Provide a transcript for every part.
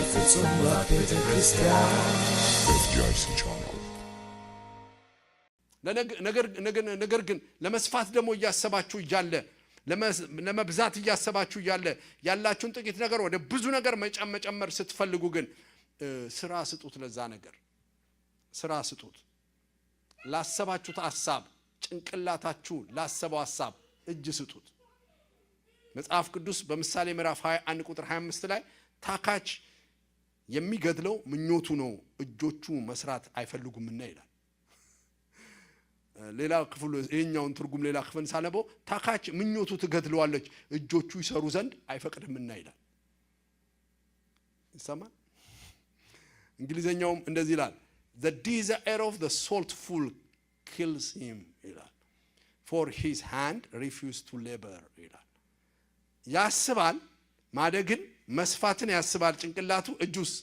ፍጹም ቤተ ክርስቲያን ነገር ግን ለመስፋት ደግሞ እያሰባችሁ እያለ ለመብዛት እያሰባችሁ እያለ ያላችሁን ጥቂት ነገር ወደ ብዙ ነገር መጨመር ስትፈልጉ ግን ስራ ስጡት። ለዛ ነገር ስራ ስጡት። ላሰባችሁት ሐሳብ ጭንቅላታችሁ ላሰበው ሐሳብ እጅ ስጡት። መጽሐፍ ቅዱስ በምሳሌ ምዕራፍ 21 ቁጥር 25 ላይ ታካች የሚገድለው ምኞቱ ነው እጆቹ መስራት አይፈልጉምና ይላል። ሌላ ክፍሉ የኛውን ትርጉም ሌላ ክፍል ሳነበው ታካች ምኞቱ ትገድለዋለች እጆቹ ይሰሩ ዘንድ አይፈቅድምና ይላል። ይሰማል። እንግሊዘኛውም እንደዚህ ይላል the desire of the slothful kills him ይላል for his hand refused to labor ይላል። ያስባል ማደግን መስፋትን ያስባል ጭንቅላቱ እጁስ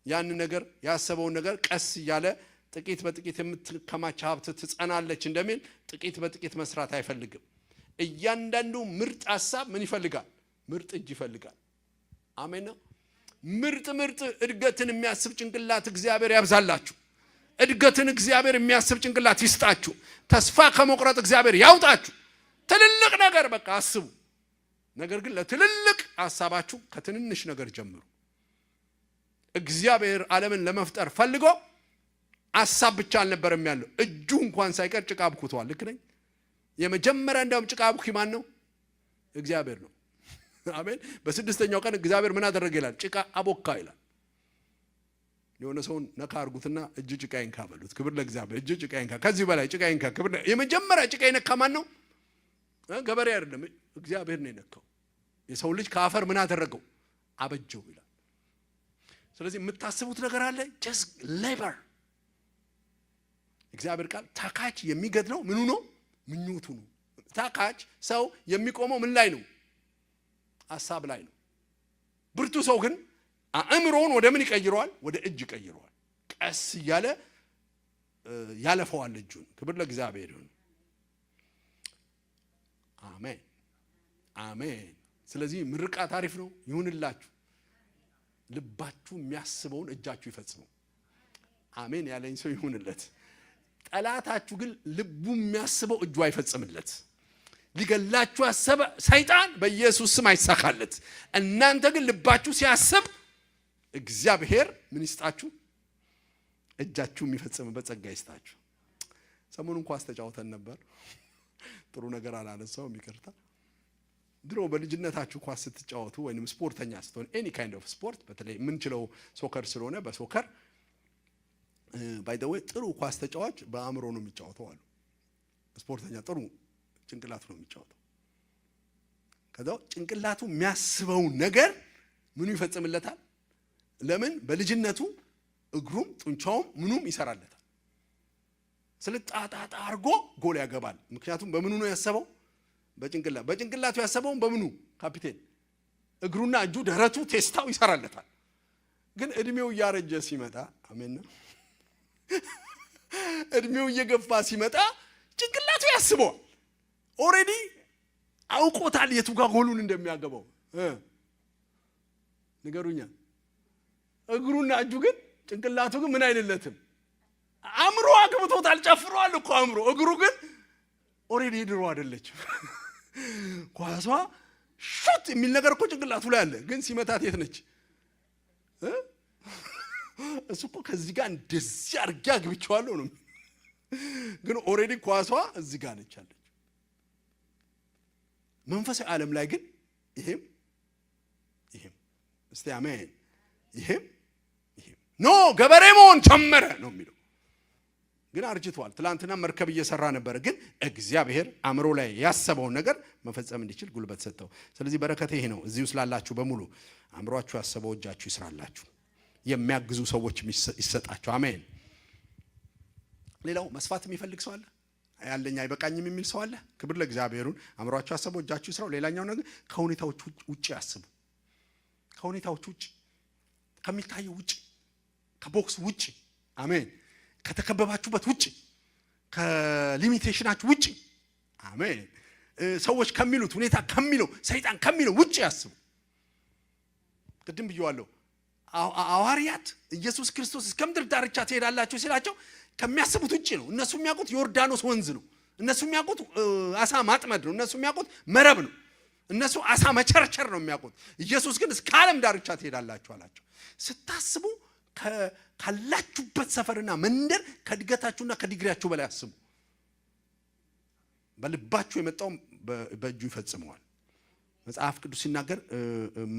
ያን ነገር ያሰበውን ነገር ቀስ እያለ ጥቂት በጥቂት የምትከማች ሀብት ትጸናለች እንደሚል ጥቂት በጥቂት መስራት አይፈልግም። እያንዳንዱ ምርጥ ሐሳብ ምን ይፈልጋል? ምርጥ እጅ ይፈልጋል። አሜን ነው። ምርጥ እድገትን የሚያስብ ጭንቅላት እግዚአብሔር ያብዛላችሁ። እድገትን እግዚአብሔር የሚያስብ ጭንቅላት ይስጣችሁ። ተስፋ ከመቁረጥ እግዚአብሔር ያውጣችሁ። ትልልቅ ነገር በቃ አስቡ። ነገር ግን ለትልልቅ ሐሳባችሁ ከትንንሽ ነገር ጀምሩ። እግዚአብሔር ዓለምን ለመፍጠር ፈልጎ ሐሳብ ብቻ አልነበረም ያለው እጁ እንኳን ሳይቀር ጭቃ አብኩቷል። ልክ ነኝ? የመጀመሪያ እንደውም ጭቃ አብኩ ማን ነው? እግዚአብሔር ነው። አሜን። በስድስተኛው ቀን እግዚአብሔር ምን አደረገ ይላል? ጭቃ አቦካ ይላል። የሆነ ሰውን ነካ አርጉትና እጅ ጭቃ ይንካ በሉት። ክብር ለእግዚአብሔር። እጅ ጭቃ ይንካ፣ ከዚህ በላይ ጭቃ ይንካ። ክብር የመጀመሪያ ጭቃ ይነካ ማን ነው? ገበሬ አይደለም፣ እግዚአብሔር ነው የነካው። የሰው ልጅ ከአፈር ምን አደረገው? አበጀው ይላል። ስለዚህ የምታስቡት ነገር አለ just labor። እግዚአብሔር ቃል ታካች የሚገድለው ምኑ ነው? ምኞቱ ነው። ታካች ሰው የሚቆመው ምን ላይ ነው? ሐሳብ ላይ ነው። ብርቱ ሰው ግን አእምሮውን ወደ ምን ይቀይረዋል? ወደ እጅ ይቀይረዋል። ቀስ እያለ ያለፈዋል እጁን። ክብር ለእግዚአብሔር ይሁን። አሜን አሜን። ስለዚህ ምርቃት አሪፍ ነው ይሁንላችሁ። ልባችሁ የሚያስበውን እጃችሁ ይፈጽመው። አሜን ያለኝ ሰው ይሁንለት። ጠላታችሁ ግን ልቡ የሚያስበው እጁ አይፈጽምለት። ሊገላችሁ ያሰበ ሰይጣን በኢየሱስ ስም አይሳካለት። እናንተ ግን ልባችሁ ሲያስብ እግዚአብሔር ምን ይስጣችሁ? እጃችሁ የሚፈጽምበት ጸጋ ይስጣችሁ። ሰሞኑን ኳስ ተጫውተን ነበር። ጥሩ ነገር አላነሳውም፣ ይቅርታ። ድሮ በልጅነታችሁ ኳስ ስትጫወቱ ወይንም ስፖርተኛ ስትሆን ኤኒ ካይንድ ኦፍ ስፖርት በተለይ የምንችለው ሶከር ስለሆነ በሶከር ባይ ዘ ዌይ ጥሩ ኳስ ተጫዋች በአእምሮ ነው የሚጫወተው አሉ። ስፖርተኛ ጥሩ ጭንቅላቱ ነው የሚጫወተው። ከዛው ጭንቅላቱ የሚያስበው ነገር ምኑ ይፈጽምለታል? ለምን? በልጅነቱ እግሩም ጡንቻውም ምኑም ይሰራለታል። ስለጣጣጣ አርጎ ጎል ያገባል። ምክንያቱም በምኑ ነው ያሰበው? በጭንቅላቱ ያሰበውን በምኑ? ካፒቴን እግሩና እጁ ደረቱ ቴስታው ይሰራለታል። ግን እድሜው እያረጀ ሲመጣ አሜን ነው። እድሜው እየገፋ ሲመጣ ጭንቅላቱ ያስበዋል። ኦሬዲ አውቆታል የቱ ጋር ጎሉን እንደሚያገባው። ንገሩኛ። እግሩና እጁ ግን ጭንቅላቱ ግን ምን አይደለትም። አእምሮ አግብቶታል፣ ጨፍሯል እኮ አእምሮ። እግሩ ግን ኦሬዲ ድሮ አይደለችም። ኳሷ ሹት የሚል ነገር እኮ ጭንቅላቱ ላይ አለ። ግን ሲመታት የት ነች? እሱ እኮ ከዚህ ጋር እንደዚህ አርጋ አግብቼዋለሁ ነው። ግን ኦሬዲ ኳሷ እዚህ ጋር ነች አለች። መንፈሳዊ ዓለም ላይ ግን ይሄም እስቲ አሜን። ይሄም ኖ ገበሬ መሆን ጀመረ ነው የሚለው። ግን አርጅቷል። ትላንትና መርከብ እየሰራ ነበር። ግን እግዚአብሔር አእምሮ ላይ ያሰበውን ነገር መፈጸም እንዲችል ጉልበት ሰጠው። ስለዚህ በረከት ይሄ ነው። እዚሁ ስላላችሁ በሙሉ አእምሮአችሁ ያሰበው እጃችሁ ይስራላችሁ። የሚያግዙ ሰዎች ይሰጣችሁ። አሜን። ሌላው መስፋት የሚፈልግ ሰው አለ? ያለኝ አይበቃኝም የሚል ሰው አለ? ክብር ለእግዚአብሔሩን። አእምሮአችሁ ያሰበው እጃችሁ ይስራው። ሌላኛው ነገር ከሁኔታዎች ውጪ ያስቡ። ከሁኔታዎች ውጪ፣ ከሚታየው ውጪ፣ ከቦክስ ውጪ፣ አሜን፣ ከተከበባችሁበት ውጪ፣ ከሊሚቴሽናችሁ ውጪ፣ አሜን፣ ሰዎች ከሚሉት ሁኔታ ከሚለው ሰይጣን ከሚለው ውጪ ያስቡ። ቅድም ብየዋለሁ። ሐዋርያት ኢየሱስ ክርስቶስ እስከ ምድር ዳርቻ ትሄዳላችሁ ሲላቸው ከሚያስቡት ውጪ ነው። እነሱ የሚያውቁት ዮርዳኖስ ወንዝ ነው። እነሱ የሚያውቁት አሳ ማጥመድ ነው። እነሱ የሚያውቁት መረብ ነው። እነሱ አሳ መቸርቸር ነው የሚያውቁት። ኢየሱስ ግን እስከ ዓለም ዳርቻ ትሄዳላችሁ አላቸው። ስታስቡ ካላችሁበት ሰፈርና መንደር ከእድገታችሁና ከዲግሪያችሁ በላይ አስቡ። በልባችሁ የመጣው በእጁ ይፈጽመዋል። መጽሐፍ ቅዱስ ሲናገር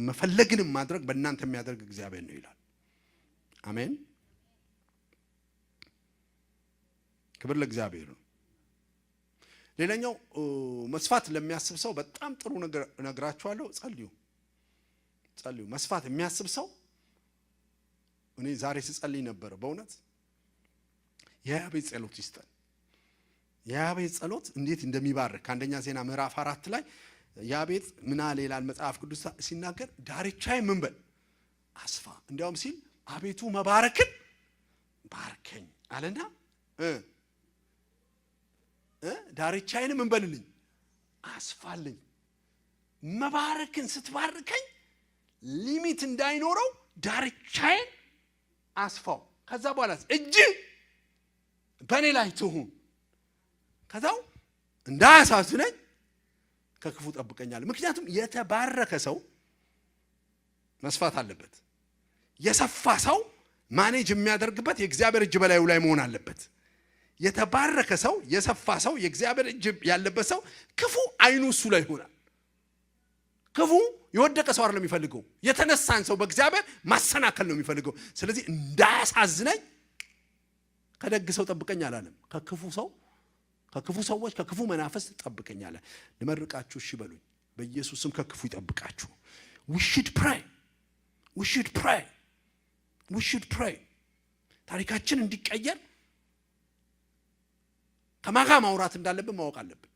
መፈለግንም ማድረግ በእናንተ የሚያደርግ እግዚአብሔር ነው ይላል። አሜን። ክብር ለእግዚአብሔር ነው። ሌላኛው መስፋት ለሚያስብ ሰው በጣም ጥሩ ነገር እነግራችኋለሁ። ጸልዩ። መስፋት የሚያስብ ሰው እኔ ዛሬ ስጸልይ ነበር። በእውነት የያቤጽ ጸሎት ይስጠን። የያቤጽ ጸሎት እንዴት እንደሚባርክ አንደኛ ዜና ምዕራፍ 4 ላይ ያቤጽ ምን አለ ይላል መጽሐፍ ቅዱስ ሲናገር፣ ዳርቻዬ ምን በል አስፋ። እንዲያውም ሲል አቤቱ መባረክን ባርከኝ አለና ዳርቻዬን ምን በልልኝ አስፋልኝ። መባረክን ስትባርከኝ ሊሚት እንዳይኖረው ዳርቻዬን አስፋው። ከዛ በኋላ እጅ በእኔ ላይ ትሁን፣ ከዛው እንዳያሳዝነኝ ከክፉ ጠብቀኛለህ። ምክንያቱም የተባረከ ሰው መስፋት አለበት። የሰፋ ሰው ማኔጅ የሚያደርግበት የእግዚአብሔር እጅ በላዩ ላይ መሆን አለበት። የተባረከ ሰው የሰፋ ሰው የእግዚአብሔር እጅ ያለበት ሰው ክፉ አይኑ እሱ ላይ ይሆናል። ክፉ የወደቀ ሰው አይደለም የሚፈልገው፣ የተነሳን ሰው በእግዚአብሔር ማሰናከል ነው የሚፈልገው። ስለዚህ እንዳያሳዝነኝ ከደግ ሰው ጠብቀኝ አላለም። ከክፉ ሰዎች ከክፉ መናፈስ ጠብቀኝ አለ። ልመርቃችሁ እሺ በሉኝ። በኢየሱስም ከክፉ ይጠብቃችሁ። we should pray ታሪካችን እንዲቀየር ከማጋ ማውራት እንዳለብን ማወቅ አለብን።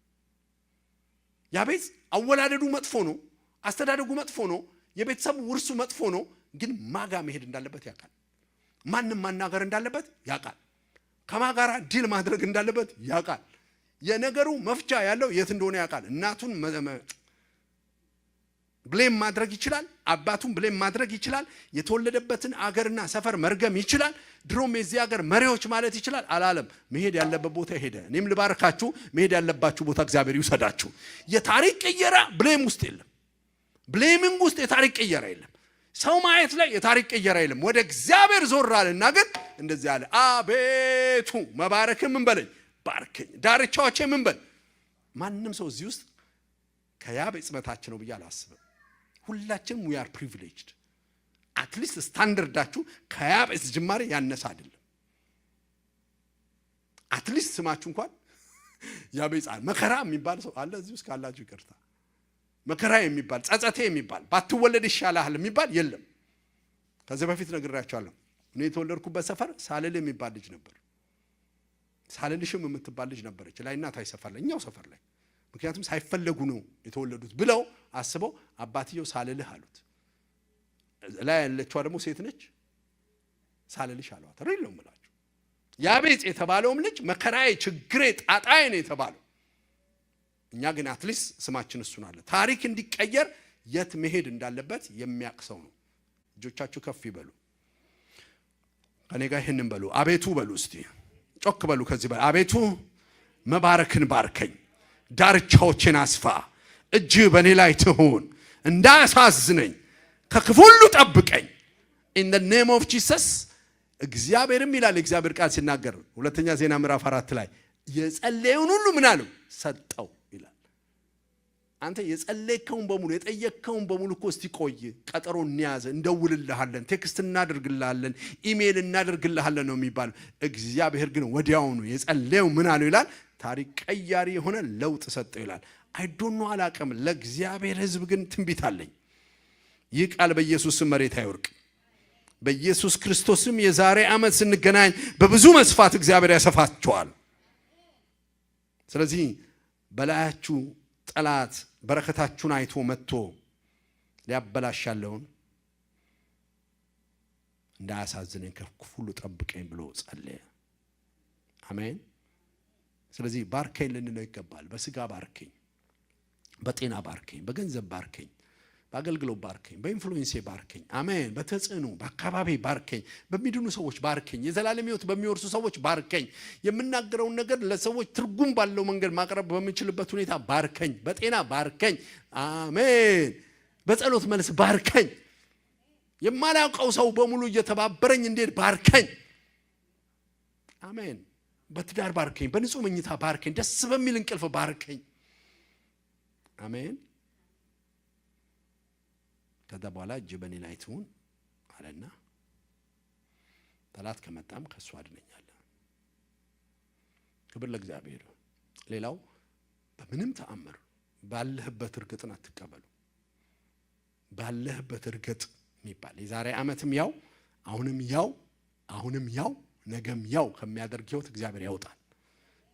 ያቤጽ አወላደዱ መጥፎ ነው፣ አስተዳደጉ መጥፎ ነው፣ የቤተሰቡ ውርሱ መጥፎ ነው። ግን ማጋ መሄድ እንዳለበት ያውቃል። ማንም ማናገር እንዳለበት ያውቃል። ከማጋራ ዲል ማድረግ እንዳለበት ያውቃል። የነገሩ መፍቻ ያለው የት እንደሆነ ያውቃል። እናቱን ብሌም ማድረግ ይችላል። አባቱን ብሌም ማድረግ ይችላል። የተወለደበትን አገርና ሰፈር መርገም ይችላል። ድሮም የዚህ አገር መሪዎች ማለት ይችላል። አላለም። መሄድ ያለበት ቦታ ሄደ። እኔም ልባርካችሁ፣ መሄድ ያለባችሁ ቦታ እግዚአብሔር ይውሰዳችሁ። የታሪክ ቅየራ ብሌም ውስጥ የለም። ብሌሚንግ ውስጥ የታሪክ ቅየራ የለም። ሰው ማየት ላይ የታሪክ ቅየራ የለም። ወደ እግዚአብሔር ዞር አለና ግን እንደዚህ አለ፣ አቤቱ መባረክም ምን በለኝ ባርከኝ፣ ዳርቻዎቼ ምን በል። ማንም ሰው እዚህ ውስጥ ከያቤጽ በታች ነው ብዬ አላስብም። ሁላችንም we are privileged። አትሊስት ስታንዳርዳችሁ ከያቤጽ ጅማሬ ያነሰ አይደለም። አትሊስት ስማችሁ እንኳን ያቤጽ መከራ የሚባል ሰው አለ እዚህ ውስጥ ካላችሁ ይቅርታ። መከራ የሚባል ጸጸቴ የሚባል ባትወለድ ይሻላል የሚባል የለም። ከዚህ በፊት ነግራችኋለሁ። እኔ የተወለድኩበት ሰፈር ሳልል የሚባል ልጅ ነበር። ሳልልሽም የምትባል ልጅ ነበረች ላይና ታይ ሰፈር ላይ እኛው ሰፈር ላይ። ምክንያቱም ሳይፈለጉ ነው የተወለዱት ብለው አስበው አባትየው ሳልልህ አሉት። ላይ ያለችዋ ደግሞ ሴት ነች። ሳልልሽ አሏት። ሪል ነው የምላችሁ። ያቤጽ የተባለውም ልጅ መከራዬ፣ ችግሬ፣ ጣጣዬ ነው የተባለው። እኛ ግን አትሊስት ስማችን እሱን አለ። ታሪክ እንዲቀየር የት መሄድ እንዳለበት የሚያውቅ ሰው ነው። እጆቻችሁ ከፍ ይበሉ። ከኔ ጋር ይሄንን በሉ። አቤቱ በሉ እስቲ ጮክ በሉ። ከዚህ በል አቤቱ መባረክን ባርከኝ፣ ዳርቻዎችን አስፋ፣ እጅ በእኔ ላይ ትሁን፣ እንዳያሳዝነኝ ከክፉ ሁሉ ጠብቀኝ። in the name of Jesus። እግዚአብሔርም ይላል እግዚአብሔር ቃል ሲናገር ሁለተኛ ዜና ምዕራፍ 4 ላይ የጸለየውን ሁሉ ምን አለው ሰጠው ይላል። አንተ የጸለይከውን በሙሉ የጠየቅከውን በሙሉ እኮ እስቲ ቆይ ቀጠሮ እንያዘ፣ እንደውልልሃለን፣ ቴክስት እናደርግልሃለን፣ ኢሜል እናደርግልሃለን ነው የሚባለው። እግዚአብሔር ግን ወዲያውኑ የጸለየው ምን አለው ይላል ታሪክ ቀያሪ የሆነ ለውጥ ሰጠው ይላል። አይ ዶንት ኖ አላቀም። ለእግዚአብሔር ሕዝብ ግን ትንቢት አለኝ። ይህ ቃል በኢየሱስ ስም መሬት አይወርቅ። በኢየሱስ ክርስቶስም የዛሬ ዓመት ስንገናኝ በብዙ መስፋት እግዚአብሔር ያሰፋቸዋል። ስለዚህ በላያችሁ ጠላት በረከታችሁን አይቶ መጥቶ ሊያበላሻለውን እንዳያሳዝነኝ ከክፉ ሁሉ ጠብቀኝ ብሎ ጸለየ። አሜን። ስለዚህ ባርከኝ ልንለው ይገባል። በስጋ ባርከኝ፣ በጤና ባርከኝ፣ በገንዘብ ባርከኝ፣ በአገልግሎት ባርከኝ፣ በኢንፍሉዌንስ ባርከኝ። አሜን። በተጽዕኖ በአካባቢ ባርከኝ፣ በሚድኑ ሰዎች ባርከኝ፣ የዘላለም ሕይወት በሚወርሱ ሰዎች ባርከኝ። የምናገረውን ነገር ለሰዎች ትርጉም ባለው መንገድ ማቅረብ በሚችልበት ሁኔታ ባርከኝ። በጤና ባርከኝ። አሜን። በጸሎት መልስ ባርከኝ። የማላውቀው ሰው በሙሉ እየተባበረኝ እንዴት ባርከኝ። አሜን። በትዳር ባርከኝ፣ በንጹህ መኝታ ባርከኝ፣ ደስ በሚል እንቅልፍ ባርከኝ። አሜን። ከዛ በኋላ እጅ በእኔ ላይ ትሁን አለና ጠላት ከመጣም ከሱ አድነኛለህ። ክብር ለእግዚአብሔር። ሌላው በምንም ተአምር ባለህበት እርግጥን አትቀበሉ። ባለህበት እርግጥ የሚባል የዛሬ ዓመትም ያው አሁንም ያው ነገም ያው ከሚያደርግ ሕይወት እግዚአብሔር ያውጣል።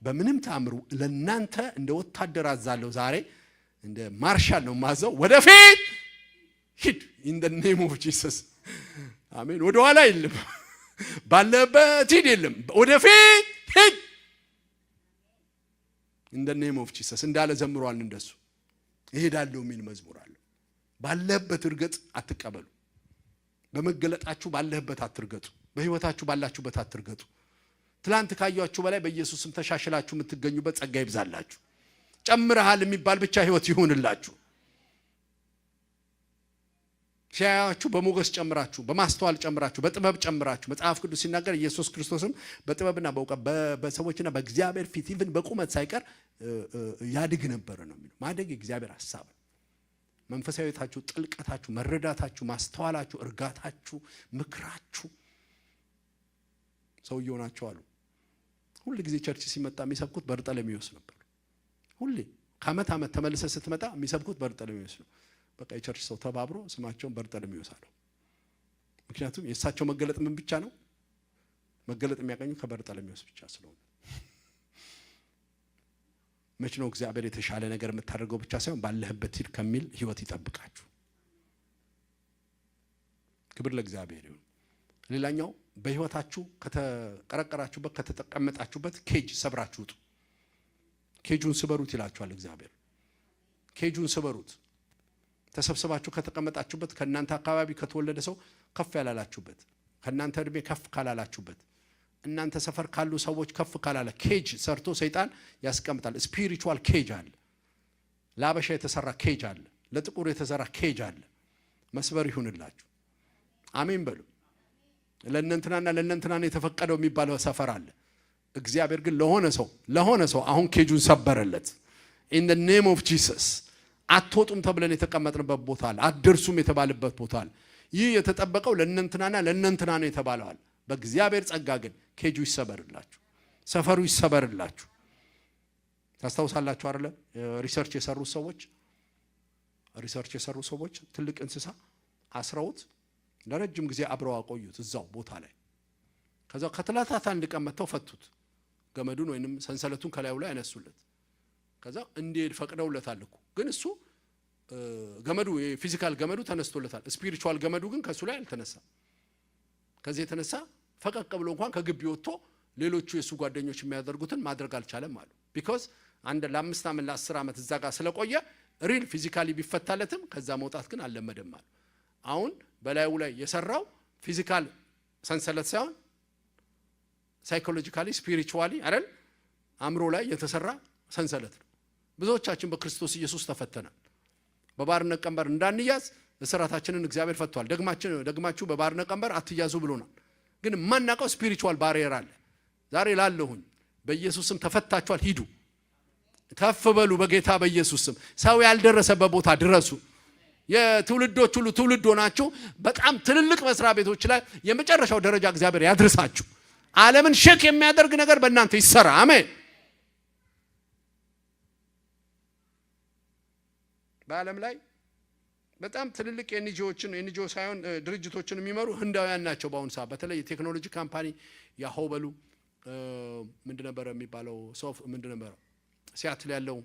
በምንም ተአምሩ ለናንተ እንደ ወታደር አዛለሁ። ዛሬ እንደ ማርሻል ነው ማዘው። ወደፊት ሂድ in the name of Jesus አሜን። ወደ ኋላ የለም፣ ባለበት ሂድ የለም፣ ወደፊት ሂድ in the name of Jesus እንዳለ ዘምሯል። እንደሱ እሄዳለሁ የሚል መዝሙር አለ። ባለበት እርግጥ አትቀበሉ። በመገለጣችሁ ባለህበት አትርገጡ። በህይወታችሁ ባላችሁበት አትርገጡ። ትላንት ካያችሁ በላይ በኢየሱስም ተሻሽላችሁ የምትገኙበት ጸጋ ይብዛላችሁ። ጨምረሃል የሚባል ብቻ ህይወት ይሁንላችሁ። ሲያያችሁ በሞገስ ጨምራችሁ፣ በማስተዋል ጨምራችሁ፣ በጥበብ ጨምራችሁ። መጽሐፍ ቅዱስ ሲናገር ኢየሱስ ክርስቶስም በጥበብና በእውቀት በሰዎችና በእግዚአብሔር ፊት ኢቭን በቁመት ሳይቀር ያድግ ነበር ነው የሚለው። ማደግ የእግዚአብሔር ሐሳብ ነው። መንፈሳዊታችሁ፣ ጥልቀታችሁ፣ መረዳታችሁ፣ ማስተዋላችሁ፣ እርጋታችሁ፣ ምክራችሁ ሰውየው ናቸው አሉ። ሁሉ ጊዜ ቸርች ሲመጣ የሚሰብኩት በርጠለሚዮስ ነበር። ሁሌ ከዓመት ዓመት ተመልሰ ስትመጣ የሚሰብኩት በርጠለሚዮስ ነው። በቃ የቸርች ሰው ተባብሮ ስማቸውን በርጠለሚዮስ አለው። ምክንያቱም የእሳቸው መገለጥ ምን ብቻ ነው? መገለጥ የሚያገኙ ከበርጠለሚዮስ ብቻ ስለሆነ። መቼ ነው እግዚአብሔር የተሻለ ነገር የምታደርገው ብቻ ሳይሆን ባለህበት ሂድ ከሚል ህይወት ይጠብቃችሁ። ክብር ለእግዚአብሔር ይሁን። ሌላኛው በህይወታችሁ ከተቀረቀራችሁበት ከተቀመጣችሁበት ኬጅ ሰብራችሁ ውጡ። ኬጁን ስበሩት ይላችኋል እግዚአብሔር። ኬጁን ስበሩት። ተሰብስባችሁ ከተቀመጣችሁበት፣ ከናንተ አካባቢ ከተወለደ ሰው ከፍ ያላላችሁበት፣ ከናንተ እድሜ ከፍ ካላላችሁበት፣ እናንተ ሰፈር ካሉ ሰዎች ከፍ ካላለ ኬጅ ሰርቶ ሰይጣን ያስቀምጣል። ስፒሪቹዋል ኬጅ አለ። ለአበሻ የተሰራ ኬጅ አለ። ለጥቁር የተሰራ ኬጅ አለ። መስበር ይሁንላችሁ። አሜን በሉ። ለእነንትና የተፈቀደው የሚባለው ሰፈር አለ። እግዚአብሔር ግን ለሆነ ሰው አሁን ኬጁን ሰበረለት። in the name of Jesus አትወጡም ተብለን የተቀመጥንበት ቦታ አለ። አትደርሱም የተባለበት ቦታ አለ። ይህ የተጠበቀው ለእነንትና ነው የተባለው። በእግዚአብሔር ጸጋ ግን ኬጁ ይሰበርላችሁ፣ ሰፈሩ ይሰበርላችሁ። ታስታውሳላችሁ አይደል? ሪሰርች የሰሩ ሰዎች ትልቅ እንስሳ አስረውት ለረጅም ጊዜ አብረው አቆዩት እዛው ቦታ ላይ። ከዛ ከተላታት አንድ ቀን መተው ፈቱት። ገመዱን ወይንም ሰንሰለቱን ከላዩ ላይ አነሱለት። ከዛ እንዲሄድ ፈቅደውለታል እኮ። ግን እሱ ገመዱ የፊዚካል ገመዱ ተነስቶለታል። ስፒሪቹዋል ገመዱ ግን ከሱ ላይ አልተነሳም። ከዚህ የተነሳ ፈቀቅ ብሎ እንኳን ከግቢ ወጥቶ ሌሎቹ የሱ ጓደኞች የሚያደርጉትን ማድረግ አልቻለም አሉ። ቢኮዝ ለ5 ዓመት ለ10 ዓመት እዛ ጋር ስለቆየ ሪል ፊዚካሊ ቢፈታለትም ከዛ መውጣት ግን አልለመደም አሉ። አሁን በላዩ ላይ የሰራው ፊዚካል ሰንሰለት ሳይሆን ሳይኮሎጂካሊ ስፒሪቹዋሊ አይደል አእምሮ ላይ የተሰራ ሰንሰለት ነው። ብዙዎቻችን በክርስቶስ ኢየሱስ ተፈተናል። በባርነት ቀንበር እንዳንያዝ እስራታችንን እግዚአብሔር ፈቷል። ደግማችሁ በባርነት ቀንበር አትያዙ ብሎናል። ግን ማናቀው ስፒሪቹዋል ባሪየር አለ። ዛሬ ላለሁኝ በኢየሱስም ተፈታችኋል። ሂዱ፣ ከፍ በሉ በጌታ በኢየሱስም። ሰው ያልደረሰበት ቦታ ድረሱ። የትውልዶች ሁሉ ትውልድ ሆናችሁ በጣም ትልልቅ መስሪያ ቤቶች ላይ የመጨረሻው ደረጃ እግዚአብሔር ያድርሳችሁ። ዓለምን ሼክ የሚያደርግ ነገር በእናንተ ይሰራ። አሜን። በዓለም ላይ በጣም ትልልቅ የኤንጂኦ ሳይሆን ድርጅቶችን የሚመሩ ህንዳውያን ናቸው። በአሁኑ ሰዓት በተለይ የቴክኖሎጂ ካምፓኒ ያሆው በሉ ምንድን ነበር የሚባለው ምንድን ነበር ሲያትል ያለው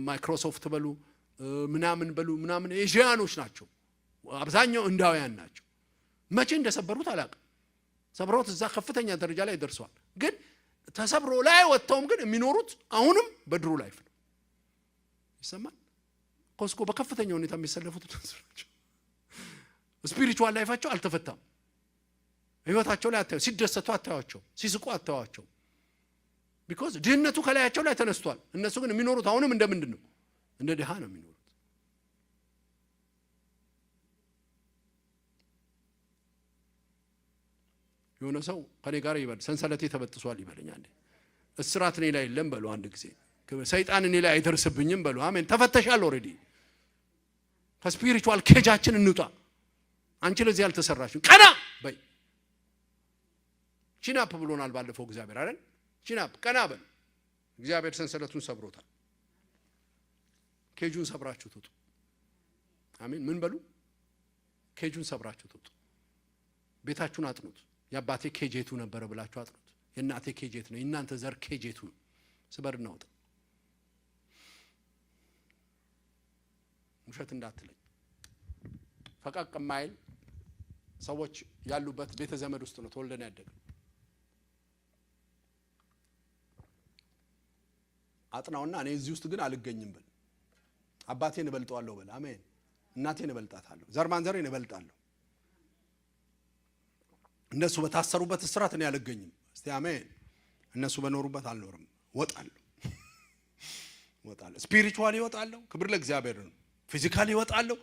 ማይክሮሶፍት በሉ ምናምን ኤዥያኖች ናቸው። አብዛኛው ህንዳውያን ናቸው። መቼ እንደሰበሩት አላውቅም። ሰብሮት እዛ ከፍተኛ ደረጃ ላይ ደርሷል። ግን ተሰብሮ ላይ ወጥተውም ግን የሚኖሩት አሁንም በድሮ ላይፍ ነው። ይሰማል። ኮስኮ በከፍተኛ ሁኔታ የሚሰለፉት እነሱ ናቸው። ስፒሪቹዋል ላይፋቸው አልተፈታም። ህይወታቸው ላይ አታዩ፣ ሲደሰቱ አታዩቸው፣ ሲስቁ አታዩቸው። ቢኮዝ ድህነቱ ከላያቸው ላይ ተነስቷል። እነሱ ግን የሚኖሩት አሁንም እንደምንድን ነው? እንደ ድሃ ነው የሚኖሩት። የሆነ ሰው ከኔ ጋር ይበል ሰንሰለቴ ተበጥሷል ይበልኛል። እስራት እኔ ላይ የለም በሉ አንድ ጊዜ። ሰይጣን እኔ ላይ አይደርስብኝም በሉ። አሜን። ተፈተሻል ኦሬዲ። ከስፒሪቹዋል ኬጃችን እንውጣ። አንቺ ለዚህ ያልተሰራሽው ቀና በይ። ቺናፕ ብሎናል ባለፈው እግዚአብሔር አይደል? ቺናፕ ቀና በል። እግዚአብሔር ሰንሰለቱን ሰብሮታል። ኬጁን ሰብራችሁ ትውጡ። አሜን። ምን በሉ? ኬጁን ሰብራችሁ ትውጡ። ቤታችሁን አጥኑት። የአባቴ ኬጄቱ ነበር ብላችሁ አጥኑት። የእናቴ ኬጄት ነው። የእናንተ ዘር ኬጄቱ ስበርና ወጣ። ውሸት እንዳትለኝ። ፈቀቅ ማይል ሰዎች ያሉበት ቤተ ዘመድ ውስጥ ነው ተወልደን ያደግን። አጥናውና እኔ እዚህ ውስጥ ግን አልገኝም በል። አባቴን እበልጣለሁ በል። አሜን። እናቴን እበልጣታለሁ። ዘር ማንዘሬን እበልጣለሁ። እነሱ በታሰሩበት እስራት እኔ አልገኝም። እስቲ አሜን። እነሱ በኖሩበት አልኖርም። ወጣለሁ። ስፒሪቹዋሊ ወጣለሁ። ክብር ለእግዚአብሔር ነው። ፊዚካሊ ወጣለሁ።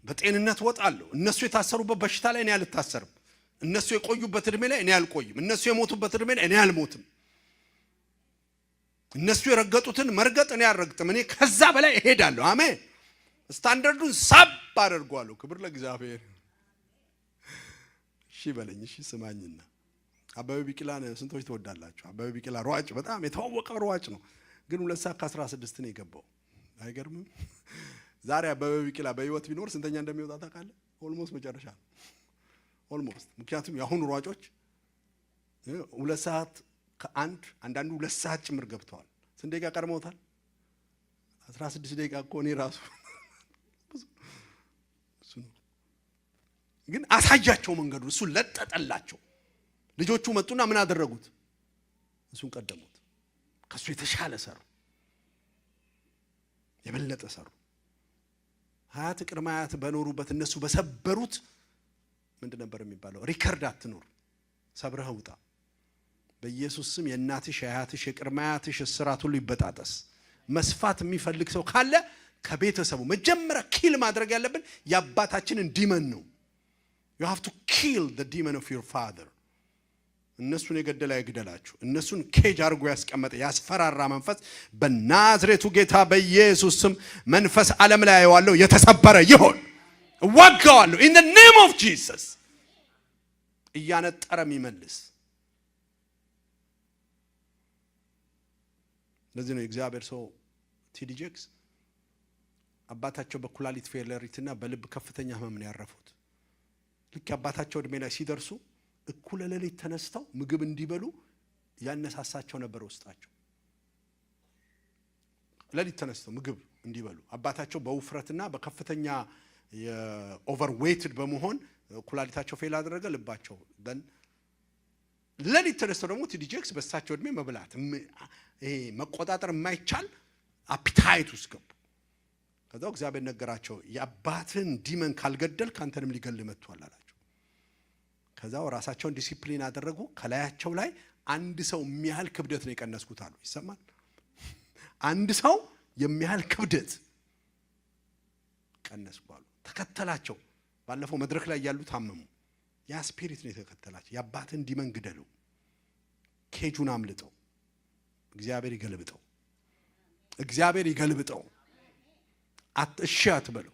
በጤንነት ወጣለሁ። እነሱ የታሰሩበት በሽታ ላይ እኔ አልታሰርም። እነሱ የቆዩበት እድሜ ላይ እኔ አልቆይም። እነሱ የሞቱበት እድሜ ላይ እኔ አልሞትም። እነሱ የረገጡትን መርገጥ እኔ አልረግጥም። እኔ ከዛ በላይ እሄዳለሁ። አሜን። ስታንዳርዱን ሳብ አደርገዋለሁ። ክብር ለእግዚአብሔር። እሺ በለኝ። እሺ ስማኝና አበበ ቢቂላን ስንቶች ትወዳላችሁ? አበበ ቢቂላ ሯጭ፣ በጣም የተዋወቀ ሯጭ ነው። ግን 2 ሰዓት ከ16 ነው የገባው። አይገርምም? ዛሬ አበበ ቢቂላ በህይወት ቢኖር ስንተኛ እንደሚወጣ ታውቃለህ? ኦልሞስት መጨረሻ ነው። ኦልሞስት። ምክንያቱም የአሁኑ ሯጮች 2 ሰዓት ከአንድ አንዳንዱ 2 ሰዓት ጭምር ገብተዋል። ስንት ደቂቃ ቀድመውታል? 16 ደቂቃ እኮ እኔ ራሱ እሱ ነው። ግን አሳያቸው መንገዱ። እሱ ለጠጠላቸው። ልጆቹ መጡና ምን አደረጉት? እሱን ቀደሙት። ከሱ የተሻለ ሰሩ፣ የበለጠ ሰሩ። ሀያት ቅድመ ሀያት በኖሩበት እነሱ በሰበሩት ምንድን ነበር የሚባለው? ሪከርድ አትኖር፣ ሰብረህ ውጣ። በኢየሱስ ስም የእናትሽ የሀያትሽ የቅድመ ሀያትሽ እስራት ሁሉ ይበጣጠስ። መስፋት የሚፈልግ ሰው ካለ ከቤተሰቡ መጀመሪያ ኪል ማድረግ ያለብን የአባታችንን ዲመን ነው። you have to kill the demon of your father። እነሱን የገደለ አይግደላችሁ። እነሱን ኬጅ አድርጎ ያስቀመጠ ያስፈራራ መንፈስ በናዝሬቱ ጌታ በኢየሱስ ስም መንፈስ ዓለም ላይ ያለው የተሰበረ ይሁን። እዋጋዋለሁ in the name of Jesus። እያነጠረ የሚመልስ ለዚህ ነው እግዚአብሔር ሰው ቲዲ ጄክስ አባታቸው በኩላሊት ፌለሪትና በልብ ከፍተኛ ህመም ነው ያረፉት። ልክ አባታቸው እድሜ ላይ ሲደርሱ እኩለ ሌሊት ተነስተው ምግብ እንዲበሉ ያነሳሳቸው ነበር ውስጣቸው። ሌሊት ተነስተው ምግብ እንዲበሉ አባታቸው በውፍረትና በከፍተኛ የኦቨርዌይትድ በመሆን ኩላሊታቸው ፌል አደረገ። ልባቸው ደን ሌሊት ተነስተው ደግሞ ቲዲ ጄክስ በሳቸው እድሜ መብላት ይሄ መቆጣጠር የማይቻል አፒታይት ውስጥ ገቡ። ከዛው እግዚአብሔር ነገራቸው፣ የአባትን ዲመን ካልገደል ካንተንም ሊገል መጥቷል አላቸው። ከዛው ራሳቸውን ዲሲፕሊን አደረጉ። ከላያቸው ላይ አንድ ሰው የሚያህል ክብደት ነው የቀነስኩት አሉ። ይሰማል? አንድ ሰው የሚያህል ክብደት ቀነስኩ አሉ። ተከተላቸው። ባለፈው መድረክ ላይ ያሉ ታመሙ። ያ ስፒሪት ነው የተከተላቸው። የአባትን ዲመን ግደሉ፣ ኬጁን አምልጠው። እግዚአብሔር ይገልብጠው። እግዚአብሔር ይገልብጠው። እሺ አትበለው፣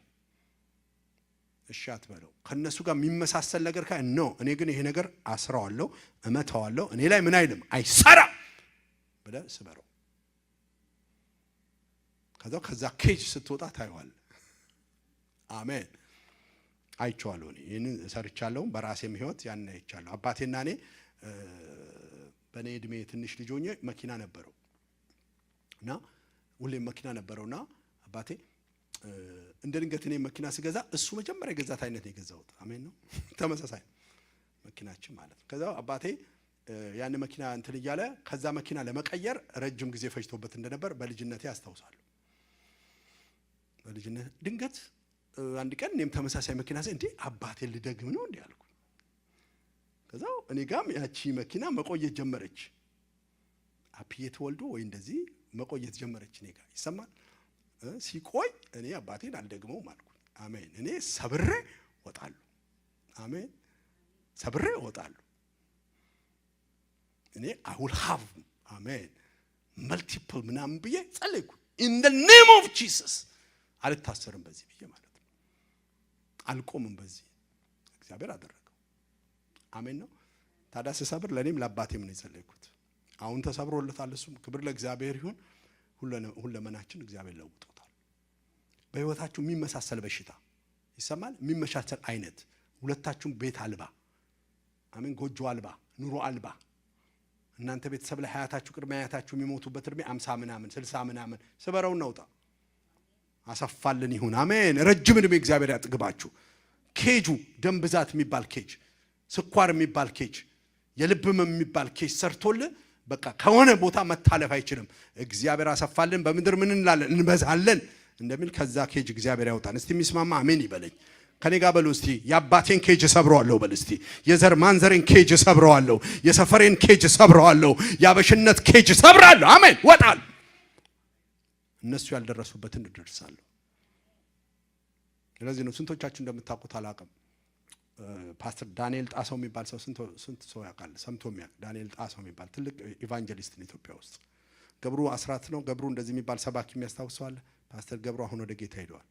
እሺ አትበለው። ከነሱ ጋር የሚመሳሰል ነገር ካይ ነው። እኔ ግን ይሄ ነገር አስራዋለሁ፣ እመታዋለሁ፣ እኔ ላይ ምን አይልም አይሰራም ብለህ ስበረው። ከዛ ኬጅ ስትወጣ ታይዋለህ። አሜን። አይቼዋለሁ። እኔ ይሄንን ሰርቻለሁ በራሴም ህይወት ያን አይቻለሁ። አባቴና እኔ በኔ እድሜ ትንሽ ልጅ ሆኜ መኪና ነበረው እና ሁሌም መኪና ነበረውና አባቴ እንደ ድንገት እኔ መኪና ሲገዛ እሱ መጀመሪያ የገዛት አይነት ነው የገዛሁት። አሜን ነው። ተመሳሳይ መኪናችን ማለት ነው። ከዛ አባቴ ያን መኪና እንትን እያለ ከዛ መኪና ለመቀየር ረጅም ጊዜ ፈጅቶበት እንደነበር በልጅነቴ አስታውሳለሁ። በልጅነት ድንገት አንድ ቀን እኔም ተመሳሳይ መኪና ሳይ እንዴ አባቴን ልደግም ነው እንዴ አልኩ። ከዛው እኔ ጋም ያቺ መኪና መቆየት ጀመረች። አፒዬ ተወልዶ ወይ እንደዚህ መቆየት ጀመረች እኔ ጋር ይሰማል። ሲቆይ እኔ አባቴን አልደግመውም አልኩ። አሜን። እኔ ሰብሬ ወጣለሁ። አሜን። ሰብሬ ወጣለሁ። እኔ I will have አሜን multiple ምናምን ብዬ ጸለይኩ። in the name of Jesus አልታሰርም በዚህ ብዬ ማለት ነው። አልቆምም በዚህ እግዚአብሔር አደረገው። አሜን ነው። ታዲያ ስሰብር ለኔም ለአባቴም ነው የጸለይኩት። አሁን ተሰብሮለታል። እሱም ክብር ለእግዚአብሔር ይሁን። ሁለመናችን እግዚአብሔር ለውጦታል። በህይወታችሁ የሚመሳሰል በሽታ ይሰማል። የሚመሳሰል አይነት ሁለታችሁም ቤት አልባ አሜን ጎጆ አልባ ኑሮ አልባ እናንተ ቤተሰብ ላይ ሀያታችሁ ቅድመ ሀያታችሁ የሚሞቱበት እድሜ 50 ምናምን 60 ምናምን ስበረው ነውጣ አሰፋልን ይሁን። አሜን። ረጅም እድሜ እግዚአብሔር ያጥግባችሁ። ኬጁ ደም ብዛት የሚባል ኬጅ፣ ስኳር የሚባል ኬጅ፣ የልብም የሚባል ኬጅ ሰርቶል በቃ ከሆነ ቦታ መታለፍ አይችልም። እግዚአብሔር አሰፋልን። በምድር ምን እንላለን? እንበዛለን እንደሚል ከዛ ኬጅ እግዚአብሔር ያውጣን። እስቲ የሚስማማ አሜን ይበለኝ። ከኔ ጋር በሉ እስቲ የአባቴን ኬጅ ሰብረዋለሁ በል እስቲ። የዘር ማንዘሬን ኬጅ ሰብረዋለሁ። የሰፈሬን ኬጅ ሰብረዋለሁ። ያበሽነት ኬጅ ሰብራለሁ። አሜን። ወጣል እነሱ ያልደረሱበትን እደርሳለሁ። ስለዚህ ነው ስንቶቻችሁ እንደምታውቁት አላውቅም። ፓስተር ዳንኤል ጣሰው የሚባል ሰው ስንት ሰው ያውቃል? ሰምቶ የሚያውቅ ዳንኤል ጣሰው የሚባል ትልቅ ኢቫንጀሊስት ነው ኢትዮጵያ ውስጥ። ገብሩ አስራት ነው ገብሩ እንደዚህ የሚባል ሰባኪ የሚያስታውሰው አለ። ፓስተር ገብሩ አሁን ወደ ጌታ ሄደዋል።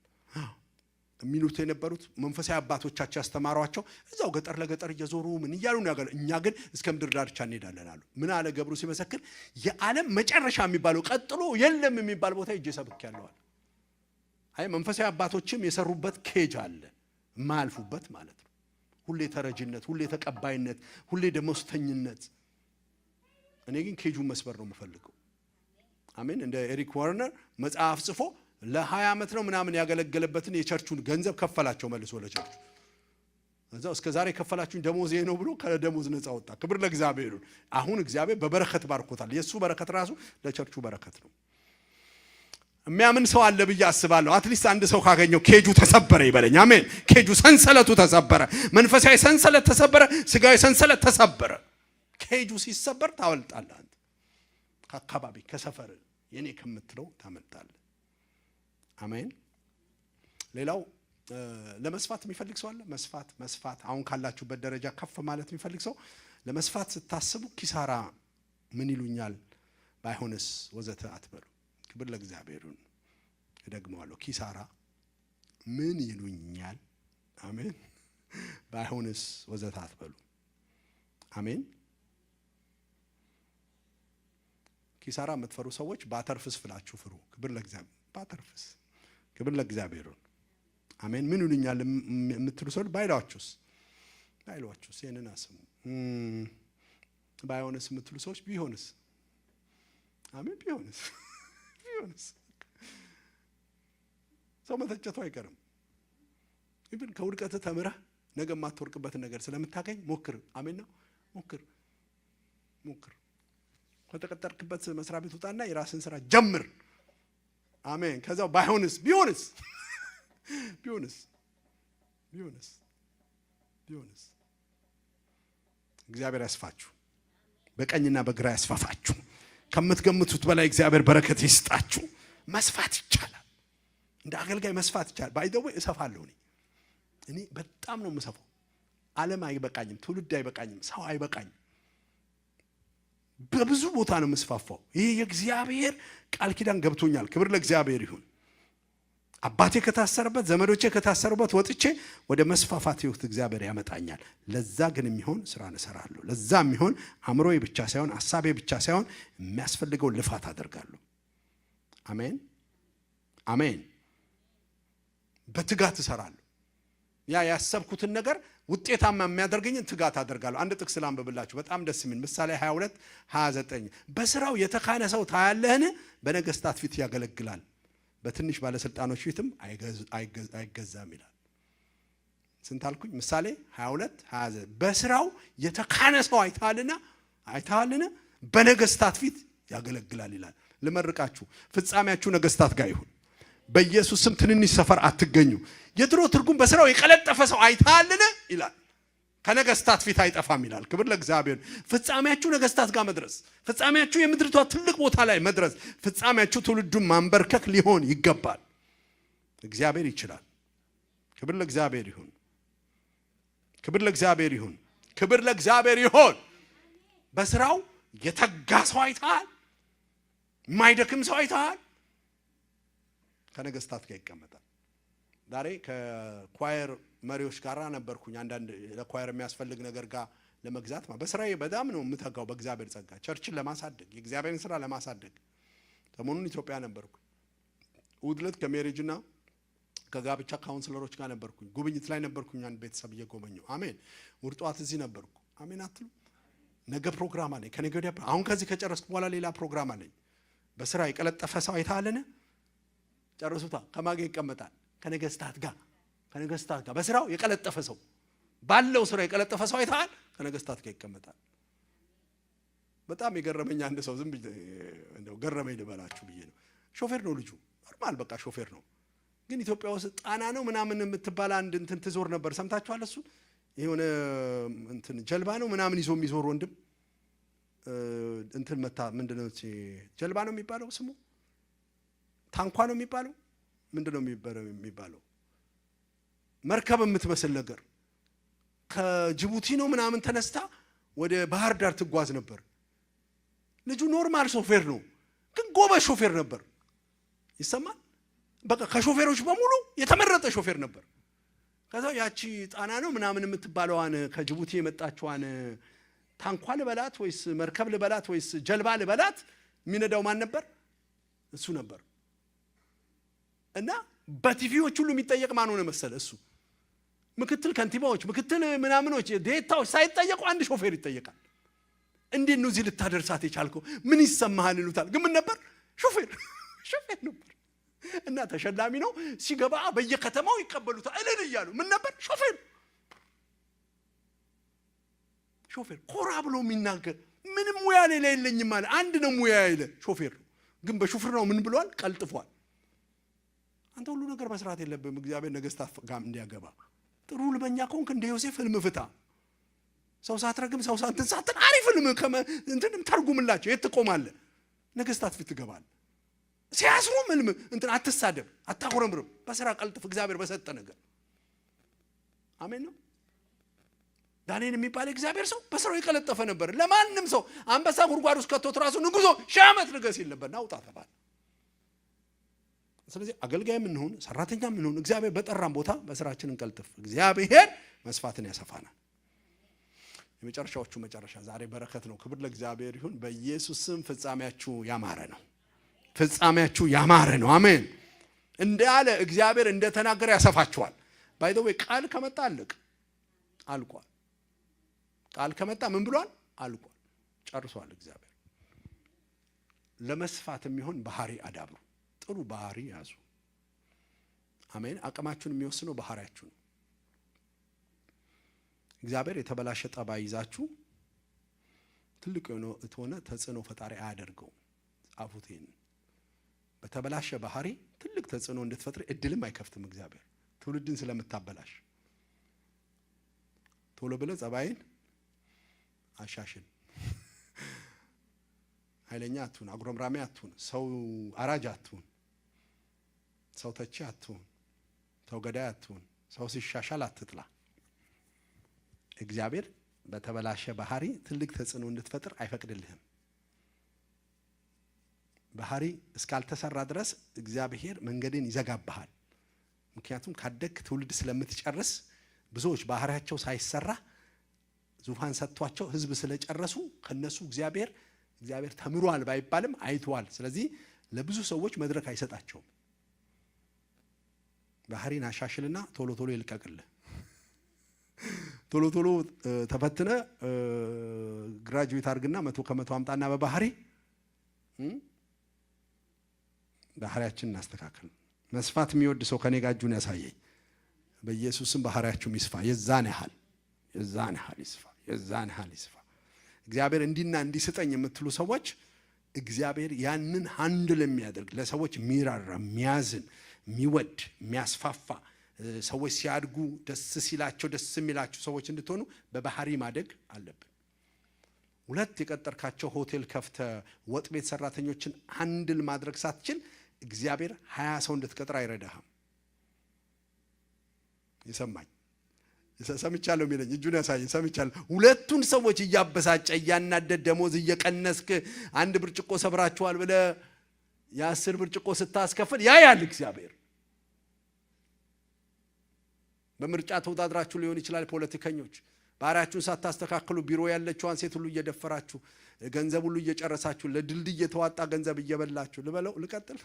የሚሉት የነበሩት መንፈሳዊ አባቶቻቸው ያስተማሯቸው እዛው ገጠር ለገጠር እየዞሩ ምን እያሉ ነው ያገለ። እኛ ግን እስከ ምድር ዳርቻ እንሄዳለን አሉ። ምን አለ ገብሩ ሲመሰክር? የዓለም መጨረሻ የሚባለው ቀጥሎ የለም የሚባል ቦታ እጄ ሰብኬያለሁ አለ። አይ መንፈሳዊ አባቶችም የሰሩበት ኬጅ አለ የማያልፉበት ማለት ነው። ሁሌ ተረጅነት፣ ሁሌ ተቀባይነት፣ ሁሌ ደሞዝተኝነት። እኔ ግን ኬጁን መስበር ነው የምፈልገው። አሜን። እንደ ኤሪክ ዋርነር መጽሐፍ ጽፎ ለ20 ዓመት ነው ምናምን ያገለገለበትን የቸርቹን ገንዘብ ከፈላቸው መልሶ ለቸርቹ። እዛው እስከ ዛሬ ከፈላችሁኝ ደሞዝ ይሄ ነው ብሎ ከደሞዝ ነፃ ወጣ። ክብር ለእግዚአብሔር ይሁን። አሁን እግዚአብሔር በበረከት ባርኮታል። የሱ በረከት ራሱ ለቸርቹ በረከት ነው። የሚያምን ሰው አለ ብዬ አስባለሁ። አትሊስት አንድ ሰው ካገኘው ኬጁ ተሰበረ ይበለኝ። አሜን። ኬጁ ሰንሰለቱ ተሰበረ። መንፈሳዊ ሰንሰለት ተሰበረ። ስጋዊ ሰንሰለት ተሰበረ። ኬጁ ሲሰበር ታወልጣለህ አንተ። ከአካባቢ ከሰፈር የኔ ከምትለው ታመልጣለህ። አሜን። ሌላው ለመስፋት የሚፈልግ ሰው አለ። መስፋት አሁን ካላችሁበት ደረጃ ከፍ ማለት የሚፈልግ ሰው ለመስፋት ስታስቡ ኪሳራ ምን ይሉኛል ባይሆንስ ወዘተ አትበሉ። ክብር ለእግዚአብሔር ይሁን። እደግመዋለሁ። ኪሳራ ምን ይሉኛል አሜን ባይሆንስ ወዘተ አትበሉ። አሜን። ኪሳራ የምትፈሩ ሰዎች ባተርፍስ ፍላችሁ ፍሩ። ክብር ለእግዚአብሔር። ባተርፍስ ክብር ለእግዚአብሔር ይሁን። አሜን። ምን ይሉኛል የምትሉ ሰዎች ባይሏችሁስ ይሄንን አስሙ። ባይሆንስ የምትሉ ሰዎች ቢሆንስ አሜን ቢሆንስ ሰው መተቸቱ አይቀርም። ይብን ከውድቀት ተምረህ ነገ ማትወርቅበትን ነገር ስለምታገኝ ሞክር። አሜን ነው። ሞክር። ከተቀጠርክበት መስሪያ ቤት ውጣና የራስን ስራ ጀምር። አሜን። ከዛው ባይሆንስ ቢሆንስ እግዚአብሔር ያስፋችሁ። በቀኝና በግራ ያስፋፋችሁ። ከምትገምቱት በላይ እግዚአብሔር በረከት ይስጣችሁ። መስፋት ይቻላል። እንደ አገልጋይ መስፋት ይቻላል። ባይደው እሰፋለሁ። እኔ በጣም ነው የምሰፋው። ዓለም አይበቃኝም፣ ትውልድ አይበቃኝም፣ ሰው አይበቃኝም። በብዙ ቦታ ነው የምስፋፋው። ይሄ የእግዚአብሔር ቃል ኪዳን ገብቶኛል። ክብር ለእግዚአብሔር ይሁን። አባቴ ከታሰረበት ዘመዶቼ ከታሰሩበት ወጥቼ ወደ መስፋፋት ህይወት እግዚአብሔር ያመጣኛል። ለዛ ግን የሚሆን ስራ እሰራለሁ። ለዛ የሚሆን አእምሮዬ ብቻ ሳይሆን ሐሳቤ ብቻ ሳይሆን የሚያስፈልገው ልፋት አደርጋለሁ። አሜን። በትጋት እሰራለሁ። ያ ያሰብኩትን ነገር ውጤታማ የሚያደርገኝን ትጋት አደርጋለሁ። አንድ ጥቅስ ላንብብላችሁ በጣም ደስ የሚል ምሳሌ 22:29 በስራው የተካነ ሰው ታያለህን? በነገስታት ፊት ያገለግላል፣ በትንሽ ባለስልጣኖች ፊትም አይገዛም ይላል። ስንት አልኩኝ? ምሳሌ 22:29 በስራው የተካነ ሰው አይታልና በነገስታት ፊት ያገለግላል ይላል። ልመርቃችሁ፣ ፍጻሜያችሁ ነገስታት ጋር ይሁን። በኢየሱስ ስም ትንንሽ ሰፈር አትገኙ። የድሮ ትርጉም በስራው የቀለጠፈ ሰው አይታልን ይላል። ከነገስታት ፊት አይጠፋም ይላል። ክብር ለእግዚአብሔር። ፍጻሜያችሁ ነገስታት ጋር መድረስ፣ ፍጻሜያችሁ የምድሪቷ ትልቅ ቦታ ላይ መድረስ፣ ፍጻሜያችሁ ትውልዱን ማንበርከክ ሊሆን ይገባል። እግዚአብሔር ይችላል። ክብር ለእግዚአብሔር ይሁን። ክብር ለእግዚአብሔር ይሁን። ክብር ለእግዚአብሔር ይሁን። በስራው የተጋ ሰው አይታል፣ የማይደክም ሰው አይታል። ከነገስታት ጋር ይቀመጣል። ዛሬ ከኳየር መሪዎች ጋር ነበርኩኝ። አንዳንድ ለኳየር የሚያስፈልግ ነገር ጋር ለመግዛት በስራዬ በጣም ነው የምተጋው። በእግዚአብሔር ጸጋ ቸርችን ለማሳደግ የእግዚአብሔርን ስራ ለማሳደግ ሰሞኑን ኢትዮጵያ ነበርኩ። እሑድ ዕለት ከሜሬጅና ከጋብቻ ካውንስለሮች ጋር ነበርኩኝ። ጉብኝት ላይ ነበርኩኝ። አንድ ቤተሰብ እየጎበኘው አሜን። እሑድ ጠዋት እዚህ ነበርኩ። አሜን አትሉ? ነገ ፕሮግራም አለኝ። ከነገ ወዲያ አሁን ከዚህ ከጨረስኩ በኋላ ሌላ ፕሮግራም አለኝ። በስራ የቀለጠፈ ሰው አይታለነ ጨርሱታ ከማገ ይቀመጣል ከነገስታት ጋር በስራው የቀለጠፈ ሰው ባለው ስራ የቀለጠፈ ሰው አይታል ከነገስታት ጋር ይቀመጣል። በጣም የገረመኝ አንድ ሰው ዝም እንደው ገረመኝ ልበላችሁ ብዬ ነው። ሾፌር ነው ልጁ፣ ኖርማል በቃ ሾፌር ነው። ግን ኢትዮጵያ ውስጥ ጣና ነው ምናምን የምትባል አንድ እንትን ትዞር ነበር። ሰምታችኋል? እሱ የሆነ እንትን ጀልባ ነው ምናምን ይዞ የሚዞር ወንድም እንትን መታ ምንድነው ጀልባ ነው የሚባለው ስሙ? ታንኳ ነው የሚባለው? ምንድነው የሚባለው? መርከብ የምትመስል ነገር ከጅቡቲ ነው ምናምን ተነስታ ወደ ባህር ዳር ትጓዝ ነበር። ልጁ ኖርማል ሾፌር ነው፣ ግን ጎበዝ ሾፌር ነበር። ይሰማል? በቃ ከሾፌሮች በሙሉ የተመረጠ ሾፌር ነበር። ከዛ ያቺ ጣና ነው ምናምን የምትባለዋን ከጅቡቲ የመጣችዋን ታንኳ ልበላት ወይስ መርከብ ልበላት ወይስ ጀልባ ልበላት የሚነዳው ማን ነበር? እሱ ነበር። እና በቲቪዎች ሁሉ የሚጠየቅ ማን ሆነ መሰለ? እሱ ምክትል ከንቲባዎች፣ ምክትል ምናምኖች፣ ዴታዎች ሳይጠየቁ አንድ ሾፌር ይጠየቃል። እንዴት ነው እዚህ ልታደርሳት የቻልከው? ምን ይሰማሃል ይሉታል። ግን ምን ነበር? ሾፌር ነበር። እና ተሸላሚ ነው። ሲገባ በየከተማው ይቀበሉታል እልል እያሉ። ምን ነበር? ሾፌር ኮራ ብሎ የሚናገር ምንም ሙያ ሌላ የለኝም ማለት አንድ ነው ሙያ የለ ሾፌር ነው። ግን በሹፍርናው ምን ብሏል? ቀልጥፏል። አንተ ሁሉ ነገር መስራት የለብህም። እግዚአብሔር ነገስታት ጋር እንዲያገባ ጥሩ ልበኛ ከሆንክ እንደ ዮሴፍ ህልም ፍታ። ሰው ሳትረግም ሰው ሳትንሳትን አሪፍ ህልም እንትንም ተርጉምላቸው። የት ትቆማለህ? ነገስታት ፊት ትገባለህ። ሲያስሩም ህልም እንትን አትሳደብ፣ አታቆረምርም። በስራ ቀልጥፍ። እግዚአብሔር በሰጠ ነገር አሜን ነው። ዳንኤል የሚባል እግዚአብሔር ሰው በስራው የቀለጠፈ ነበር። ለማንም ሰው አንበሳ ጉድጓድ ውስጥ ከቶት ራሱ ንጉሶ ሺህ ዓመት ንገስ ይል ነበር። ናውጣ ተባለ። ስለዚህ አገልጋይም እንሁን ሰራተኛም እንሁን እግዚአብሔር በጠራን ቦታ በስራችን እንቀልጥፍ። እግዚአብሔር መስፋትን ያሰፋናል። የመጨረሻዎቹ መጨረሻ ዛሬ በረከት ነው። ክብር ለእግዚአብሔር ይሁን። በኢየሱስ ስም ፍጻሜያችሁ ያማረ ነው። ፍጻሜያችሁ ያማረ ነው። አሜን። እንዳለ እግዚአብሔር እንደተናገረ ያሰፋችኋል። ባይ ዘ ዌይ ቃል ከመጣ አልቋል። ቃል ከመጣ ምን ብሏል? አልቋል፣ ጨርሷል። እግዚአብሔር ለመስፋት የሚሆን ባህሪ አዳብሩ። ጥሩ ባህሪ ያዙ። አሜን። አቅማችሁን የሚወስነው ባህሪያችሁ ነው። እግዚአብሔር የተበላሸ ጠባይ ይዛችሁ ትልቅ የሆነ ተጽዕኖ ፈጣሪ አያደርገው። ጻፉት ይሄን። በተበላሸ ባህሪ ትልቅ ተጽዕኖ እንድትፈጥሪ እድልም አይከፍትም እግዚአብሔር ትውልድን ስለምታበላሽ። ቶሎ ብለህ ጸባይን አሻሽል። ኃይለኛ አትሁን፣ አጉረምራሚ አትሁን፣ ሰው አራጅ አትሁን፣ ሰው ተቺ አትሁን፣ ሰው ገዳይ አትሁን፣ ሰው ሲሻሻል አትጥላ። እግዚአብሔር በተበላሸ ባህሪ ትልቅ ተጽዕኖ እንድትፈጥር አይፈቅድልህም። ባህሪ እስካልተሰራ ድረስ እግዚአብሔር መንገድን ይዘጋብሃል። ምክንያቱም ካደክ ትውልድ ስለምትጨርስ ብዙዎች ባህሪያቸው ሳይሰራ ዙፋን ሰጥቷቸው ህዝብ ስለጨረሱ ከነሱ እግዚአብሔር ተምሯል ባይባልም አይቷል። ስለዚህ ለብዙ ሰዎች መድረክ አይሰጣቸውም። ባህሪን አሻሽልና ቶሎ ቶሎ ይልቀቅልህ። ቶሎ ቶሎ ተፈትነ ግራጁዌት አድርግና 100 ከ100 አምጣና በባህሪ ባህሪያችንን እናስተካክል። መስፋት የሚወድ ሰው ከኔ ጋር እጁን ያሳየኝ። በኢየሱስም ባህሪያችሁም ይስፋ። የዛን ያህል ይስፋ። የዛን ያህል ይስፋ። እግዚአብሔር እንዲና እንዲስጠኝ የምትሉ ሰዎች እግዚአብሔር ያንን ሃንድል የሚያደርግ ለሰዎች የሚራራ የሚያዝን የሚወድ የሚያስፋፋ ሰዎች ሲያድጉ ደስ ሲላቸው ደስ የሚላቸው ሰዎች እንድትሆኑ በባህሪ ማደግ አለብን። ሁለት የቀጠርካቸው ሆቴል ከፍተ ወጥ ቤት ሰራተኞችን አንድል ማድረግ ሳትችል እግዚአብሔር 20 ሰው እንድትቀጥር አይረዳህም። ይሰማኝ ሰምቻለሁ የሚለኝ እጁን ያሳየኝ ሰምቻለሁ። ሁለቱን ሰዎች እያበሳጨ እያናደድ ደሞዝ እየቀነስክ አንድ ብርጭቆ ሰብራችኋል ብለ የ10 ብርጭቆ ስታስከፍል ያያል እግዚአብሔር። በምርጫ ተወዳድራችሁ ሊሆን ይችላል። ፖለቲከኞች ባሪያችሁን ሳታስተካክሉ ቢሮ ያለችዋን ሴት ሁሉ እየደፈራችሁ ገንዘብ ሁሉ እየጨረሳችሁ ለድልድይ የተዋጣ ገንዘብ እየበላችሁ ልቀጥል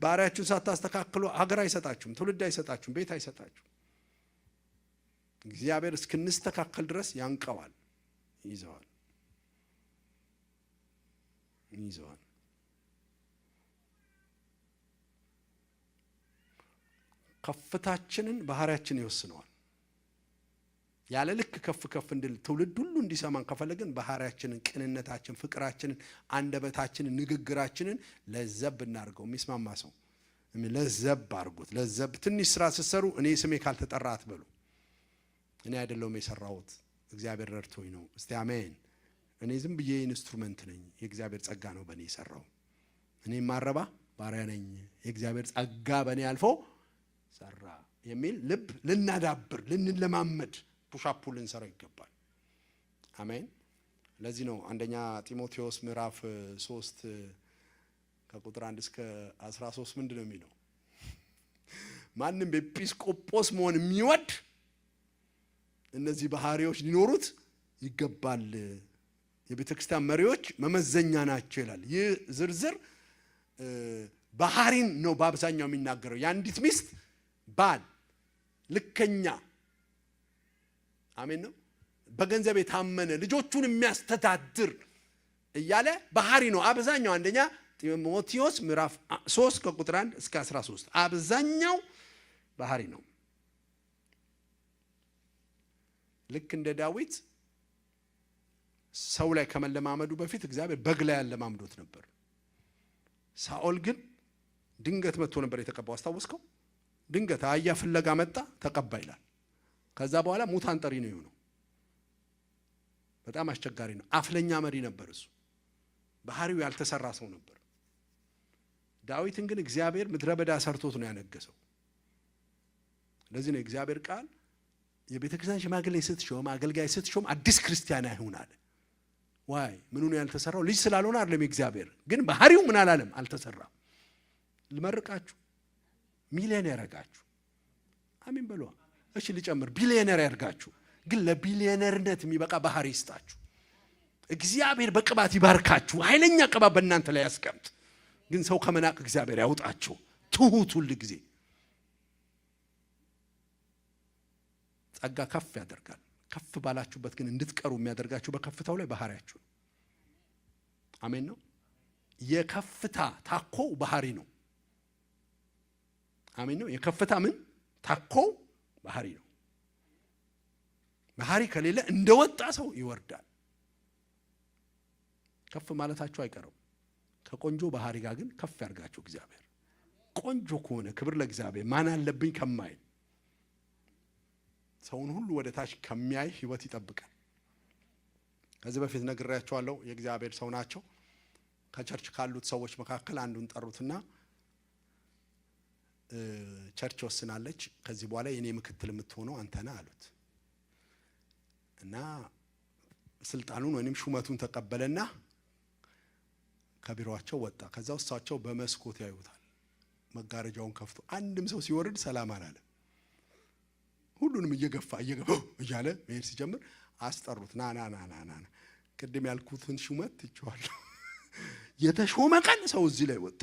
ባሪያችሁን ሳታስተካክሉ ሀገር አይሰጣችሁም፣ ትውልድ አይሰጣችሁም፣ ቤት አይሰጣችሁም። እግዚአብሔር እስክንስተካከል ድረስ ያንቀዋል፣ ይዘዋል። ከፍታችንን ባህሪያችን ይወስነዋል። ያለ ልክ ከፍ እንድል ትውልድ ሁሉ እንዲሰማን ከፈለግን ባህሪያችንን፣ ቅንነታችንን፣ ፍቅራችንን፣ አንደበታችንን፣ ንግግራችንን ለዘብ እናርገው። የሚስማማ ሰው ለዘብ አርጉት። ለዘብ ትንሽ ስራ ስትሰሩ እኔ ስሜ ካልተጠራ አትበሉ። እኔ አይደለሁም የሰራሁት እግዚአብሔር ረድቶኝ ነው። እስቲ አሜን። እኔ ዝም ብዬ ኢንስትሩመንት ነኝ፣ የእግዚአብሔር ጸጋ ነው በእኔ የሰራው። እኔ ማረባ ባሪያ ነኝ፣ የእግዚአብሔር ጸጋ በእኔ አልፎ ሰራ የሚል ልብ ልናዳብር ልንለማመድ ፑሻፑ ልንሰራ ይገባል። አሜን። ለዚህ ነው አንደኛ ጢሞቴዎስ ምዕራፍ 3 ከቁጥር 1 እስከ 13 ምንድነው የሚለው? ማንም ኤጲስቆጶስ መሆን የሚወድ እነዚህ ባህሪዎች ሊኖሩት ይገባል። የቤተክርስቲያን መሪዎች መመዘኛ ናቸው ይላል። ይህ ዝርዝር ባህሪን ነው በአብዛኛው የሚናገረው። የአንዲት ሚስት ባል ልከኛ፣ አሜን ነው፣ በገንዘብ የታመነ ልጆቹን የሚያስተዳድር እያለ ባህሪ ነው አብዛኛው። አንደኛ ጢሞቴዎስ ምዕራፍ 3 ከቁጥር 1 እስከ 13 አብዛኛው ባህሪ ነው። ልክ እንደ ዳዊት ሰው ላይ ከመለማመዱ በፊት እግዚአብሔር በግ ላይ ያለማምዶት ነበር። ሳኦል ግን ድንገት መጥቶ ነበር የተቀባው። አስታውስከው? ድንገት አህያ ፍለጋ መጣ፣ ተቀባ ይላል። ከዛ በኋላ ሙታን ጠሪ ነው የሆነው። በጣም አስቸጋሪ ነው። አፍለኛ መሪ ነበር እሱ። ባህሪው ያልተሰራ ሰው ነበር። ዳዊትን ግን እግዚአብሔር ምድረ በዳ ሰርቶት ነው ያነገሰው። ለዚህ ነው እግዚአብሔር ቃል የቤተክርስቲያን ሽማግሌ ስትሾም፣ አገልጋይ ስትሾም አዲስ ክርስቲያን አይሁን አለ። ዋይ ምኑ ነው ያልተሰራው? ልጅ ስላልሆነ አይደለም። እግዚአብሔር ግን ባህሪው ምን አላለም? አልተሰራም። ልመርቃችሁ፣ ሚሊዮነር ያረጋችሁ። አሜን በሉ። እሺ ልጨምር፣ ቢሊዮነር ያርጋችሁ። ግን ለቢሊዮነርነት የሚበቃ ባህሪ ይስጣችሁ። እግዚአብሔር በቅባት ይባርካችሁ። ኃይለኛ ቅባት በእናንተ ላይ ያስቀምጥ። ግን ሰው ከመናቅ እግዚአብሔር ያውጣችሁ። ትሁት ሁሉ ጊዜ ጸጋ ከፍ ያደርጋል። ከፍ ባላችሁበት ግን እንድትቀሩ የሚያደርጋችሁ በከፍታው ላይ ባህሪያችሁ ነው። አሜን ነው። የከፍታ ታኮ ባህሪ ነው። አሜን ነው። የከፍታ ምን ታኮ ባህሪ ነው። ባህሪ ከሌለ እንደወጣ ሰው ይወርዳል። ከፍ ማለታችሁ አይቀርም። ከቆንጆ ባህሪ ጋር ግን ከፍ ያርጋችሁ እግዚአብሔር። ቆንጆ ከሆነ ክብር ለእግዚአብሔር። ማን አለብኝ ከማይል ሰውን ሁሉ ወደ ታች ከሚያይ ህይወት ይጠብቃል። ከዚህ በፊት ነግሬያቸዋለሁ። የእግዚአብሔር ሰው ናቸው። ከቸርች ካሉት ሰዎች መካከል አንዱን ጠሩትና ቸርች ወስናለች፣ ከዚህ በኋላ የኔ ምክትል የምትሆነው አንተ ነህ አሉት። እና ስልጣኑን ወይንም ሹመቱን ተቀበለና ከቢሮአቸው ወጣ። ከዛ እሳቸው በመስኮት ያዩታል፣ መጋረጃውን ከፍቶ። አንድም ሰው ሲወርድ ሰላም አላለ። ሁሉንም እየገፋ እያለ መሄድ ሲጀምር አስጠሩት። ና ና ና ና ና ቅድም ያልኩትን ሹመት ትቼዋለሁ። የተሾመ ቀን ሰው እዚህ ላይ ወጣ።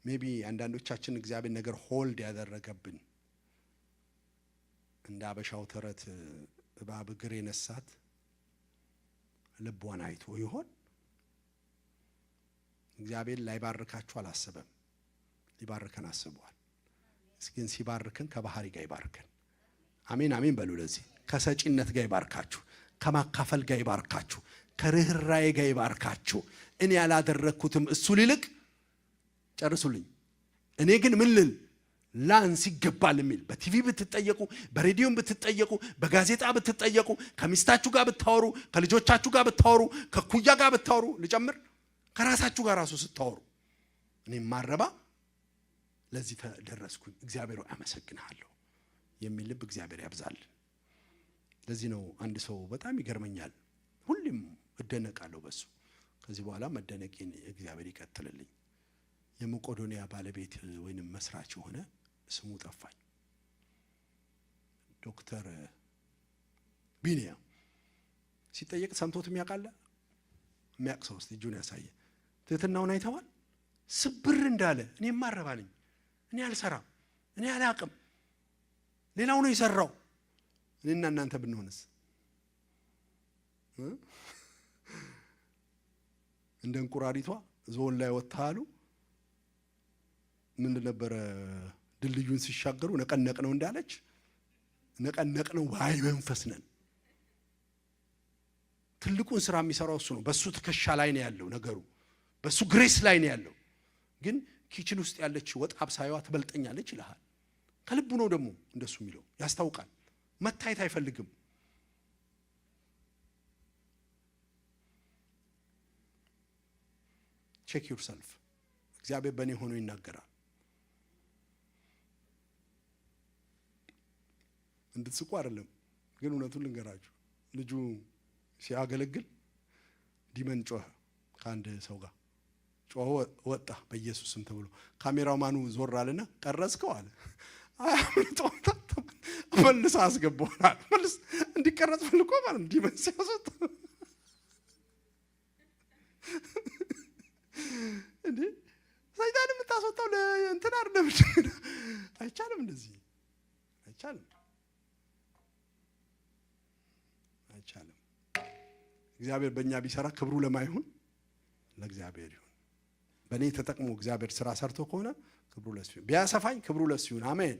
ሜቢ አንዳንዶቻችን እግዚአብሔር ነገር ሆልድ ያደረገብን እንደ አበሻው ተረት እባብ እግር የነሳት ልቧን አይቶ ይሆን? እግዚአብሔር ላይባርካችሁ አላሰበም፣ ሊባርከን አስቧል። ግን ሲባርከን ከባህሪ ጋር ይባርከን። አሜን አሜን በሉ። ለዚህ ከሰጪነት ጋር ይባርካችሁ፣ ከማካፈል ጋር ይባርካችሁ፣ ከርህራዬ ጋር ይባርካችሁ። እኔ ያላደረኩትም እሱ ሊልቅ ጨርሱልኝ። እኔ ግን ምን ልል ላንስ ይገባል የሚል በቲቪ ብትጠየቁ፣ በሬዲዮም ብትጠየቁ፣ በጋዜጣ ብትጠየቁ፣ ከሚስታችሁ ጋር ብታወሩ፣ ከልጆቻችሁ ጋር ብታወሩ፣ ከኩያ ጋር ብታወሩ፣ ልጨምር ከራሳችሁ ጋር ራሱ ስታወሩ እኔ ማረባ ለዚህ ተደረስኩኝ እግዚአብሔር አመሰግናለሁ የሚል ልብ እግዚአብሔር ያብዛልን። ለዚህ ነው አንድ ሰው በጣም ይገርመኛል፣ ሁሌም እደነቃለሁ በሱ። ከዚህ በኋላ መደነቄን እግዚአብሔር ይቀጥልልኝ። የመቄዶንያ ባለቤት ወይንም መስራች የሆነ ስሙ ጠፋኝ፣ ዶክተር ቢኒያም ሲጠየቅ ሰምቶት የሚያውቃለ የሚያውቅ ሰው እስቲ እጁን ያሳየ። ትህትናውን አይተዋል። ስብር እንዳለ እኔ ማረባልኝ፣ እኔ አልሰራም፣ እኔ አላቅም፣ ሌላው ነው የሰራው። እኔና እናንተ ብንሆንስ እንደ እንቁራሪቷ ዞን ላይ ወጣሉ። ምን ነበር ድልድዩን ሲሻገሩ ነቀነቅ ነው እንዳለች ነቀነቅ ነው። ባይ መንፈስ ነን። ትልቁን ስራ የሚሰራው እሱ ነው። በሱ ትከሻ ላይ ነው ያለው ነገሩ፣ በሱ ግሬስ ላይ ነው ያለው። ግን ኪችን ውስጥ ያለች ወጥ አብሳይዋ ትበልጠኛለች ይልሃል። ከልቡ ነው ደግሞ እንደሱ የሚለው ያስታውቃል። መታየት አይፈልግም። ቼክ ዩርሰልፍ። እግዚአብሔር በእኔ ሆኖ ይናገራል። እንድትስቁ አይደለም ግን እውነቱን ልንገራችሁ። ልጁ ሲያገለግል ዲመን ጮኸ። ከአንድ ሰው ጋር ጮኸ፣ ወጣ በኢየሱስም ተብሎ። ካሜራማኑ ዞር አለና ቀረጽከው አለ። አያምልጦታ መልስ አስገባውናል። መልስ እንዲቀረጽ ፈልጎ ማለት ዲመን ሲያስወጣ እንዴ ሰይጣን የምታስወጣው ለእንትን አይደለም። አይቻልም፣ እንደዚህ አይቻልም፣ አይቻልም። እግዚአብሔር በእኛ ቢሰራ ክብሩ ለማይሆን ለእግዚአብሔር ይሁን። በእኔ ተጠቅሞ እግዚአብሔር ስራ ሰርቶ ከሆነ ክብሩ ለሱ ይሁን። ቢያሰፋኝ ክብሩ ለሱ ይሁን። አሜን።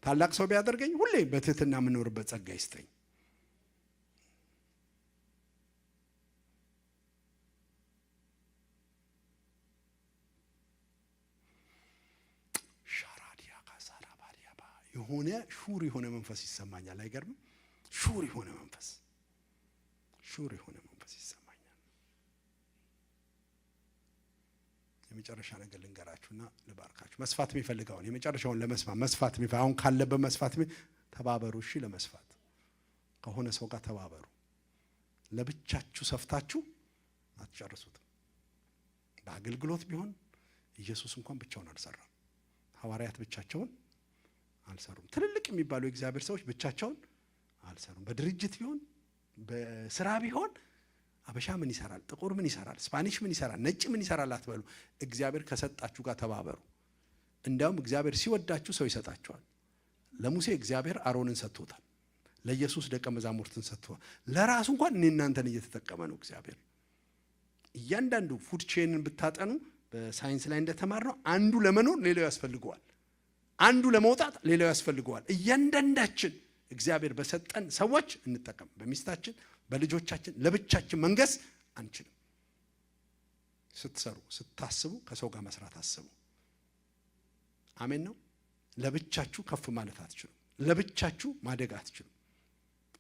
ታላቅ ሰው ቢያደርገኝ ሁሌ በትህትና የምኖርበት ጸጋ ይስጠኝ። የሆነ ሹር የሆነ መንፈስ ይሰማኛል። አይገርምም? ሹር የሆነ መንፈስ ይሰማኛል። የመጨረሻ ነገር ልንገራችሁና ልባርካችሁ። መስፋት የሚፈልጋውን የመጨረሻውን መስፋት አሁን ካለበት መስፋት ተባበሩ። እሺ፣ ለመስፋት ከሆነ ሰው ጋር ተባበሩ። ለብቻችሁ ሰፍታችሁ አትጨርሱትም። በአገልግሎት ቢሆን ኢየሱስ እንኳን ብቻውን አልሰራም። ሐዋርያት ብቻቸውን አልሰሩም። ትልልቅ የሚባሉ የእግዚአብሔር ሰዎች ብቻቸውን አልሰሩም። በድርጅት ቢሆን በስራ ቢሆን አበሻ ምን ይሰራል፣ ጥቁር ምን ይሰራል፣ ስፓኒሽ ምን ይሰራል፣ ነጭ ምን ይሰራል አትበሉ። እግዚአብሔር ከሰጣችሁ ጋር ተባበሩ። እንዲያውም እግዚአብሔር ሲወዳችሁ ሰው ይሰጣችኋል። ለሙሴ እግዚአብሔር አሮንን ሰጥቶታል። ለኢየሱስ ደቀ መዛሙርትን ሰጥቷል። ለራሱ እንኳን እኔ እናንተን እየተጠቀመ ነው እግዚአብሔር። እያንዳንዱ ፉድ ቼንን ብታጠኑ በሳይንስ ላይ እንደተማርነው አንዱ ለመኖር ሌላው ያስፈልገዋል፣ አንዱ ለመውጣት ሌላው ያስፈልገዋል። እያንዳንዳችን እግዚአብሔር በሰጠን ሰዎች እንጠቀም። በሚስታችን በልጆቻችን ለብቻችን መንገስ አንችልም። ስትሰሩ ስታስቡ ከሰው ጋር መስራት አስቡ። አሜን ነው። ለብቻችሁ ከፍ ማለት አትችሉም። ለብቻችሁ ማደግ አትችሉም።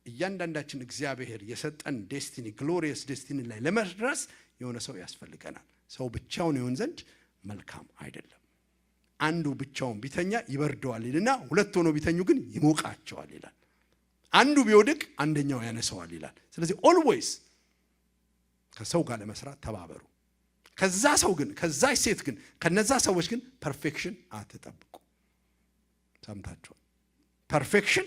እያንዳንዳችን እግዚአብሔር የሰጠን ዴስቲኒ ግሎሪየስ ዴስቲኒ ላይ ለመድረስ የሆነ ሰው ያስፈልገናል። ሰው ብቻውን ይሆን ዘንድ መልካም አይደለም። አንዱ ብቻውን ቢተኛ ይበርደዋል ይልና ሁለት ሆኖ ቢተኙ ግን ይሞቃቸዋል ይላል። አንዱ ቢወድቅ አንደኛው ያነሰዋል ይላል። ስለዚህ ኦልዌይስ ከሰው ጋር ለመስራት ተባበሩ። ከዛ ሰው ግን ከዛ ሴት ግን ከነዛ ሰዎች ግን ፐርፌክሽን አትጠብቁ። ሰምታችኋል? ፐርፌክሽን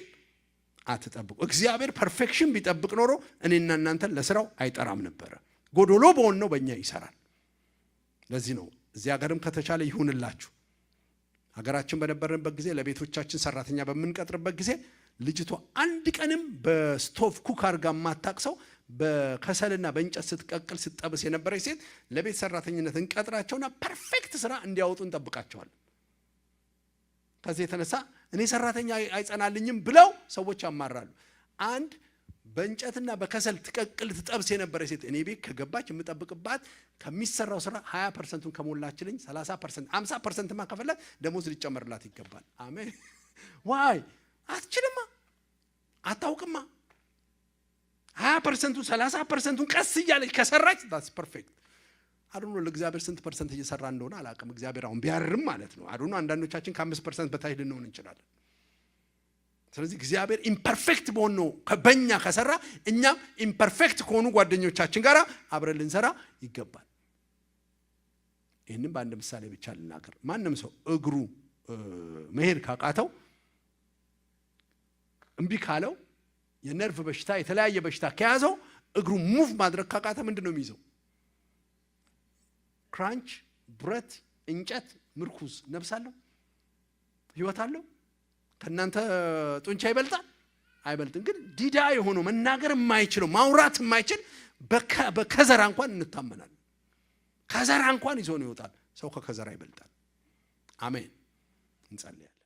አትጠብቁ። እግዚአብሔር ፐርፌክሽን ቢጠብቅ ኖሮ እኔና እናንተን ለስራው አይጠራም ነበረ። ጎዶሎ በሆን ነው በእኛ ይሰራል። ለዚህ ነው እዚህ ሀገርም ከተቻለ ይሁንላችሁ። ሀገራችን በነበርንበት ጊዜ ለቤቶቻችን ሰራተኛ በምንቀጥርበት ጊዜ ልጅቷ አንድ ቀንም በስቶቭ ኩክ አርጋ ማታቅሰው በከሰልና በእንጨት ስትቀቅል ስትጠብስ የነበረች ሴት ለቤት ሰራተኝነት እንቀጥራቸውና ፐርፌክት ስራ እንዲያወጡ እንጠብቃቸዋለን። ከዚህ የተነሳ እኔ ሰራተኛ አይጸናልኝም ብለው ሰዎች ያማራሉ። አንድ በእንጨትና በከሰል ትቀቅል ትጠብስ የነበረ ሴት እኔ ቤት ከገባች የምጠብቅባት ከሚሰራው ስራ 20%ን ከሞላችልኝ 30% 50%ማ ከፈለ ደሞዝ ሊጨመርላት ይገባል። አሜን። ዋይ አትችልማ፣ አታውቅማ። 20%ን 30%ን ቀስ እያለች ከሰራች that's perfect። አዱኑ ለእግዚአብሔር ስንት ፐርሰንት እየሰራ እንደሆነ አላውቅም። እግዚአብሔር አሁን ቢያርም ማለት ነው። አዱኑ አንዳንዶቻችን ከ5% በታች ልንሆን እንችላለን። ስለዚህ እግዚአብሔር ኢምፐርፌክት በሆነ ነው በእኛ ከሰራ እኛም ኢምፐርፌክት ከሆኑ ጓደኞቻችን ጋር አብረን ልንሰራ ይገባል። ይህንን በአንድ ምሳሌ ብቻ ልናገር። ማንም ሰው እግሩ መሄድ ካቃተው እምቢ ካለው የነርቭ በሽታ የተለያየ በሽታ ከያዘው እግሩ ሙቭ ማድረግ ካቃተ ምንድነው የሚይዘው? ክራንች፣ ብረት፣ እንጨት፣ ምርኩዝ። ነፍስ አለው፣ ህይወት አለው። ከናንተ ጡንቻ ይበልጣል አይበልጥም። ግን ዲዳ የሆነው መናገር የማይችለው ማውራት የማይችል በከዘራ እንኳን እንታመናለን። ከዘራ እንኳን ይዞ ነው ይወጣል። ሰው ከከዘራ ይበልጣል። አሜን። እንጸልያለን።